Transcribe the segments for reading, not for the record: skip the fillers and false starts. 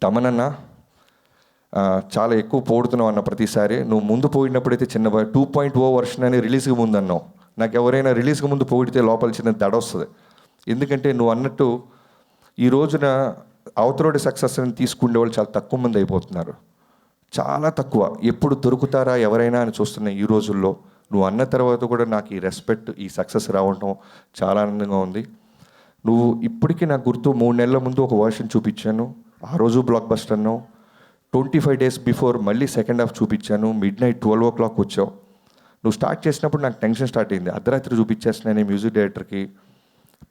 తమనన్న చాలా ఎక్కువ పోడుతున్నావు అన్న ప్రతిసారి. నువ్వు ముందు పోయినప్పుడైతే చిన్న 2.0 వర్షన్ అని రిలీజ్కి ముందు అన్నావు. నాకు ఎవరైనా రిలీజ్కి ముందు పోయితే లోపల చిన్న దడ వస్తుంది. ఎందుకంటే నువ్వు అన్నట్టు ఈ రోజున అవతరోడి సక్సెస్ని తీసుకునే వాళ్ళు చాలా తక్కువ మంది అయిపోతున్నారు, చాలా తక్కువ. ఎప్పుడు దొరుకుతారా ఎవరైనా అని చూస్తున్నాయి ఈ రోజుల్లో. నువ్వు అన్న తర్వాత కూడా నాకు ఈ రెస్పెక్ట్, ఈ సక్సెస్ రావడం చాలా ఆనందంగా ఉంది. నువ్వు ఇప్పటికీ నాకు గుర్తు 3 నెలల ముందు ఒక వర్షన్ చూపించాను, ఆ రోజు బ్లాక్ బస్టర్ అన్నావు. 25 days బిఫోర్ మళ్ళీ సెకండ్ హాఫ్ చూపించాను, midnight 12 o'clock వచ్చావు. నువ్వు స్టార్ట్ చేసినప్పుడు నాకు టెన్షన్ స్టార్ట్ అయింది. అర్ధరాత్రి చూపించేస్తున్నాను మ్యూజిక్ డైరెక్టర్కి,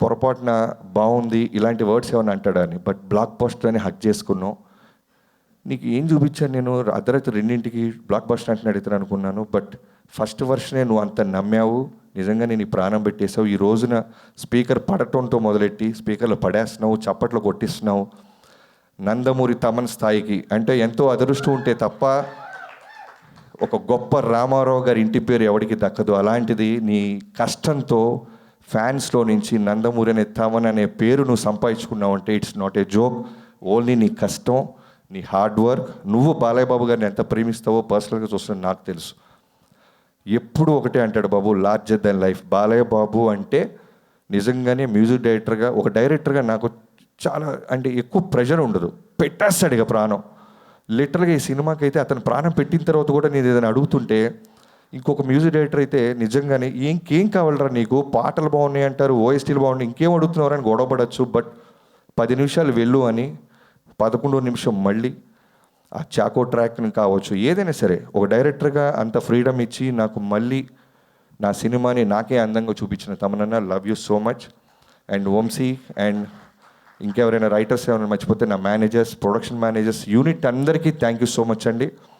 పొరపాటున బాగుంది ఇలాంటి వర్డ్స్ ఏమైనా అంటాడని. బట్ బ్లాక్ బస్టర్ అని హక్ చేసుకున్నావు. నీకు ఏం చూపించాను నేను? అర్ధరాత్రి 2ంటికి బ్లాక్ బస్టర్ అంటే అడుగుతాను అనుకున్నాను. బట్ ఫస్ట్ వర్షనే నువ్వు అంత నమ్మావు. నిజంగా నేను ఈ ప్రాణం పెట్టేసావు. ఈ రోజున స్పీకర్ పడటంతో మొదలెట్టి స్పీకర్లు పడేస్తున్నావు, చప్పట్లు కొట్టిస్తున్నావు. నందమూరి తమన్ స్థాయికి అంటే ఎంతో అదృష్టం ఉంటే తప్ప ఒక గొప్ప రామారావు గారి ఇంటి పేరు ఎవరికి దక్కదు. అలాంటిది నీ కష్టంతో ఫ్యాన్స్లో నుంచి నందమూరి అనే తమన్ అనే పేరు నువ్వు సంపాదించుకున్నావు అంటే it's not a joke. Only నీ కష్టం, నీ హార్డ్ వర్క్. నువ్వు బాలయ్య బాబు గారిని ఎంత ప్రేమిస్తావో పర్సనల్గా చూస్తున్నా నాకు తెలుసు. ఎప్పుడు ఒకటే అంటాడు బాబు, larger than life. Balayya Babu అంటే నిజంగానే మ్యూజిక్ డైరెక్టర్గా, ఒక డైరెక్టర్గా నాకు చాలా అంటే ఎక్కువ ప్రెషర్ ఉండదు. పెట్టేస్తాడు ఇక ప్రాణం. లిటరల్గా ఈ సినిమాకి అయితే అతను ప్రాణం పెట్టిన తర్వాత కూడా నేను ఏదైనా అడుగుతుంటే, ఇంకొక మ్యూజిక్ డైరెక్టర్ అయితే నిజంగానే ఇంకేం కావాలరా నీకు, పాటలు బాగున్నాయి అంటారు, ఓఎస్టీలు బాగున్నాయి, ఇంకేం అడుగుతున్నారని గొడవపడచ్చు. బట్ 10 నిమిషాలు వెళ్ళు అని 11వ నిమిషం మళ్ళీ ఆ చాకో ట్రాక్ని కావచ్చు, ఏదైనా సరే ఒక డైరెక్టర్గా అంత ఫ్రీడమ్ ఇచ్చి నాకు మళ్ళీ నా సినిమాని నాకే అందంగా చూపించిన తమనన్న, love you so much. And Vamshi and ఇంకెవరైనా రైటర్స్ ఏమైనా మర్చిపోతే నా మేనేజర్స్, ప్రొడక్షన్ మేనేజర్స్, యూనిట్ అందరికీ థ్యాంక్ యూ సో మచ్ అండి.